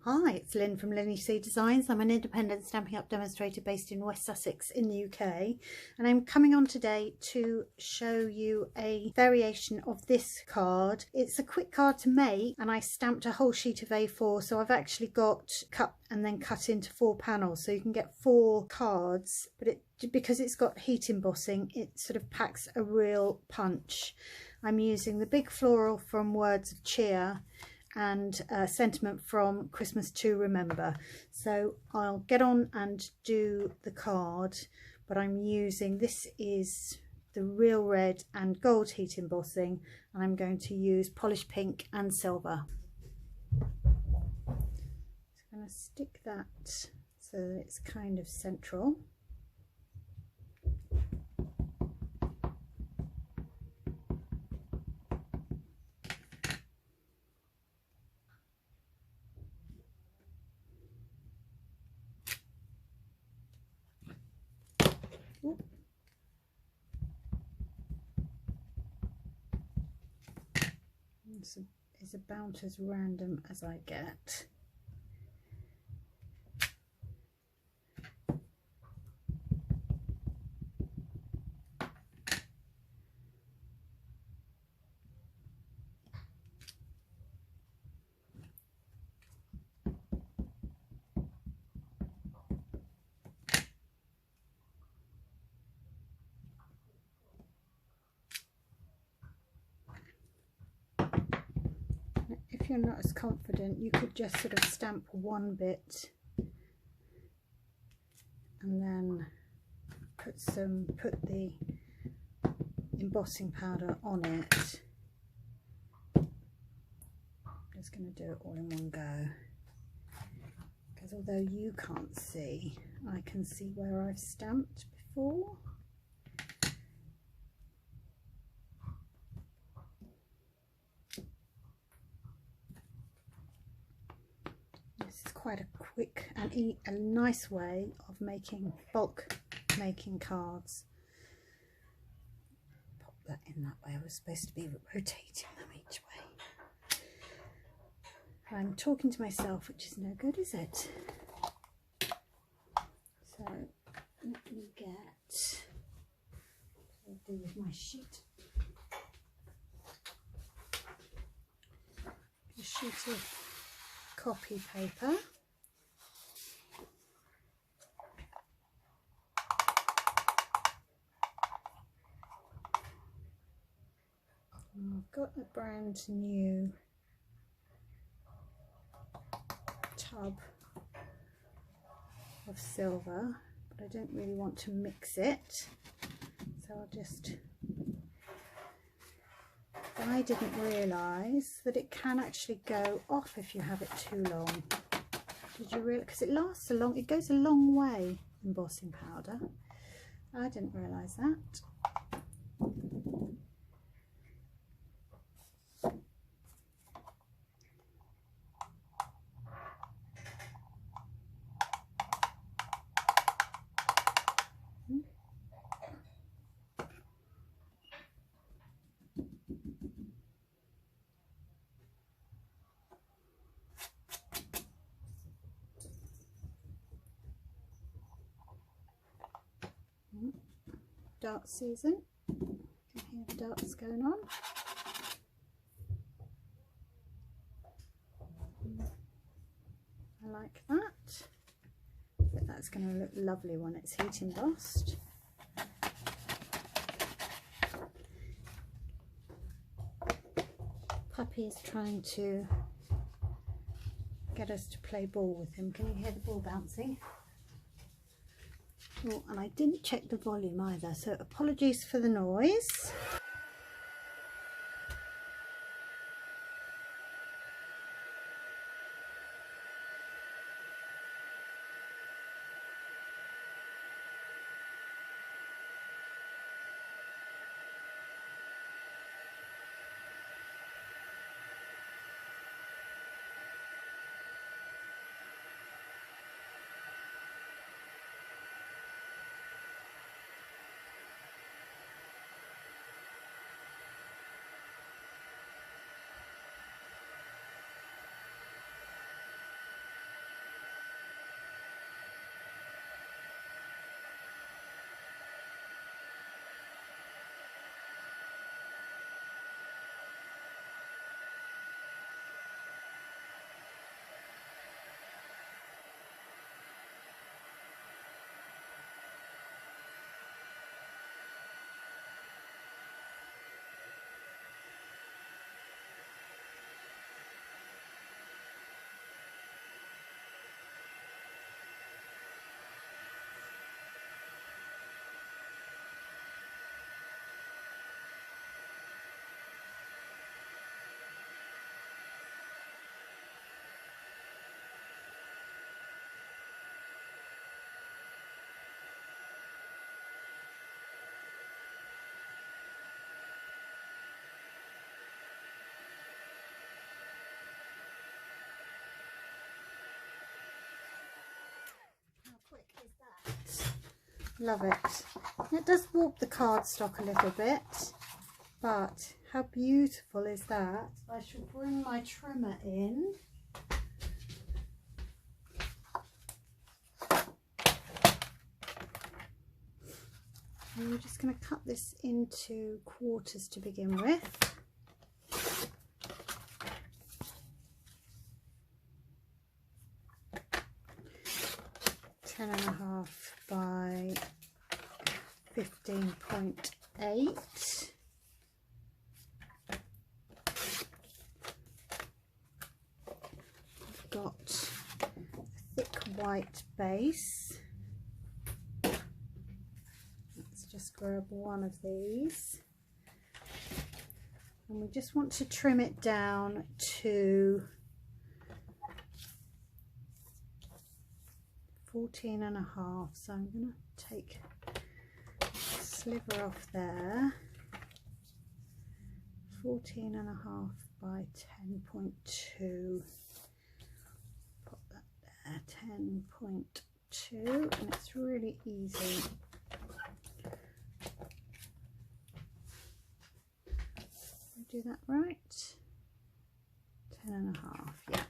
Hi, it's Lynn from LynnieCDesigns. I'm an independent Stampin' Up demonstrator based in West Sussex in the UK, and I'm coming on today to show you a variation of this card. It's a quick card to make, and I stamped a whole sheet of A4, so I've actually got cut and then cut into 4 panels, so you can get 4 cards, but because it's got heat embossing, it sort of packs a real punch. I'm using the big floral from Words of Cheer and sentiment from Christmas to Remember. So I'll get on and do the card, but I'm using, this is the real red and gold heat embossing, and I'm going to use polished pink and silver. So I'm going to stick that so that it's kind of central. This is about as random as I get. If you're not as confident, you could just sort of stamp one bit and then put the embossing powder on it. I'm just going to do it all in one go, because although you can't see, I can see where I've stamped before. Quite a quick and a nice way of making making cards. Pop that in that way. I was supposed to be rotating them each way. I'm talking to myself, which is no good, is it? So let me get what I'll do with my sheet. A sheet of copy paper. I've got a brand new tub of silver, but I don't really want to mix it, so I'll just, I didn't realise that it can actually go off if you have it too long. Did you realise? Because it lasts a long, it goes a long way, embossing powder. I didn't realise that. Dart season. You can hear the darts going on. I like that, but that's going to look lovely when it's heat embossed. Puppy is trying to get us to play ball with him. Can you hear the ball bouncing? Oh, and I didn't check the volume either, so apologies for the noise. Love it. It does warp the cardstock a little bit, but how beautiful is that? I shall bring my trimmer in. And we're just going to cut this into quarters to begin with. .5 by 15.8. I've got a thick white base. Let's just grab one of these. And we just want to trim it down to 14.5, so I'm going to take a sliver off there. 14.5 by 10.2. Pop that there, 10.2, and it's really easy. Do that right? 10.5, yeah.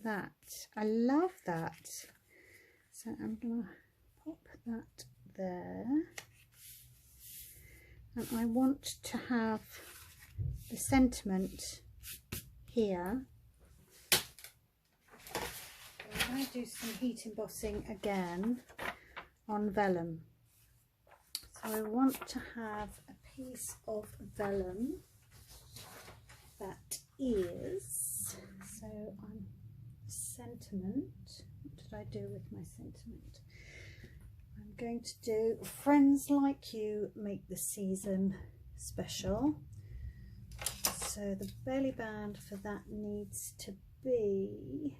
That, I love that. So I'm gonna pop that there, and I want to have the sentiment here. I'm going to do some heat embossing again on vellum. So I want to have a piece of vellum that is, so I'm sentiment. What did I do with my sentiment? I'm going to do Friends Like You Make the Season Special. So the belly band for that needs to be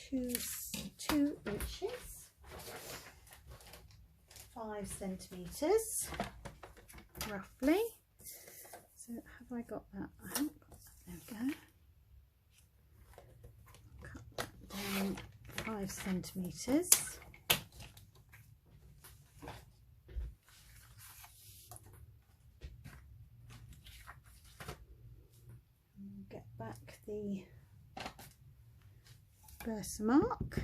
2 inches, 5 centimeters roughly. So have I got that? I haven't got that. There we go. Cut that down 5 centimeters. And get back the mark.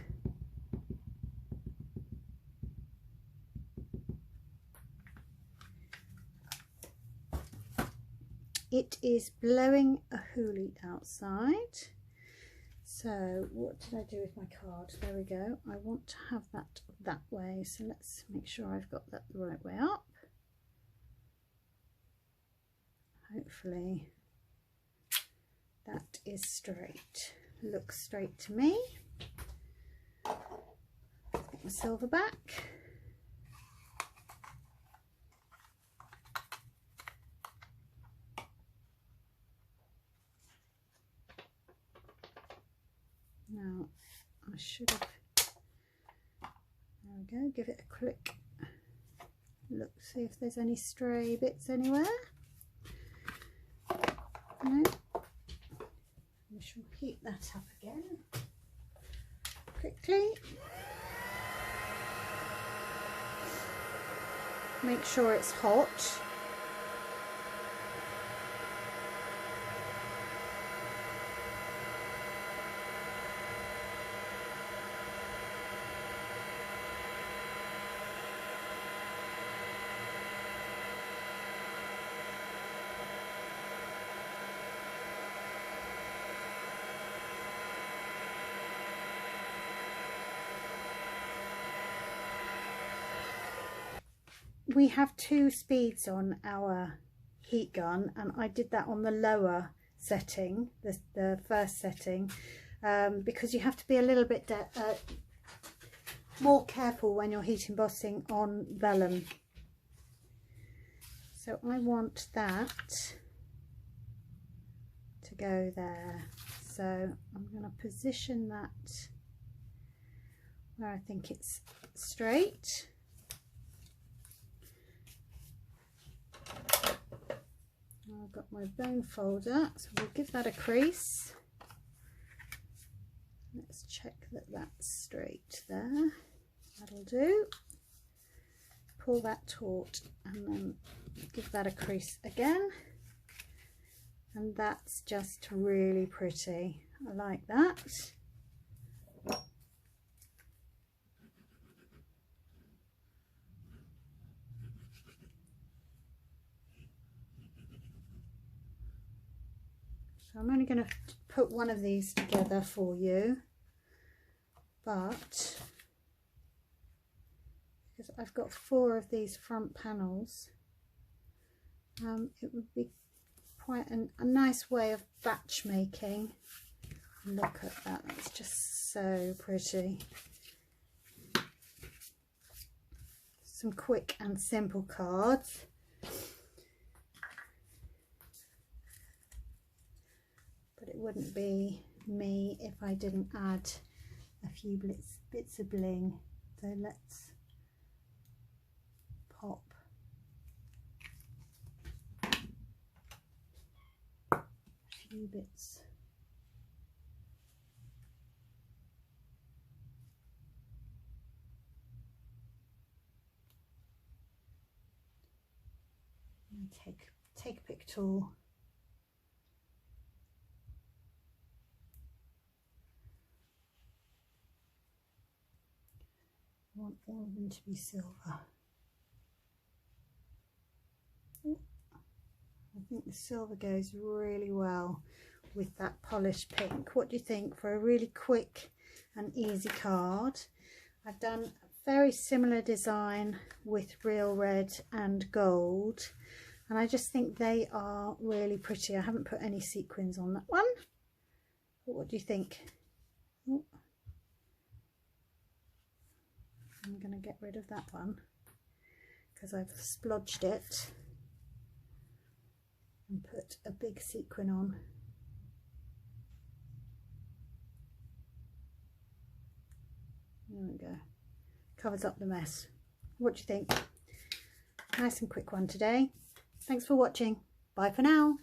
It is blowing a hoolie outside. So what did I do with my card? There we go. I want to have that way. So let's make sure I've got that the right way up. Hopefully that is straight. Looks straight to me. Get my silver back. Now I should have, there we go, give it a click. Look, see if there's any stray bits anywhere. No. We shall heat that up again quickly. Make sure it's hot. We have 2 speeds on our heat gun, and I did that on the lower setting, the first setting, because you have to be a little bit more careful when you're heat embossing on vellum. So I want that to go there. So I'm going to position that where I think it's straight. I'll I've got my bone folder, so we'll give that a crease. Let's check that that's straight there. That'll do. Pull that taut and then give that a crease again. And that's just really pretty. I like that. So I'm only going to put one of these together for you, but because I've got 4 of these front panels, it would be quite a nice way of batch making. Look at that, that's just so pretty. Some quick and simple cards. But it wouldn't be me if I didn't add a few bits of bling. So let's pop a few bits. And take a pick tool. I want all of them to be silver. Ooh, I think the silver goes really well with that polished pink. What do you think for a really quick and easy card? I've done a very similar design with real red and gold, and I just think they are really pretty. I haven't put any sequins on that one. But what do you think? Ooh. I'm going to get rid of that one because I've splodged it and put a big sequin on. There we go. Covers up the mess. What do you think? Nice and quick one today. Thanks for watching. Bye for now.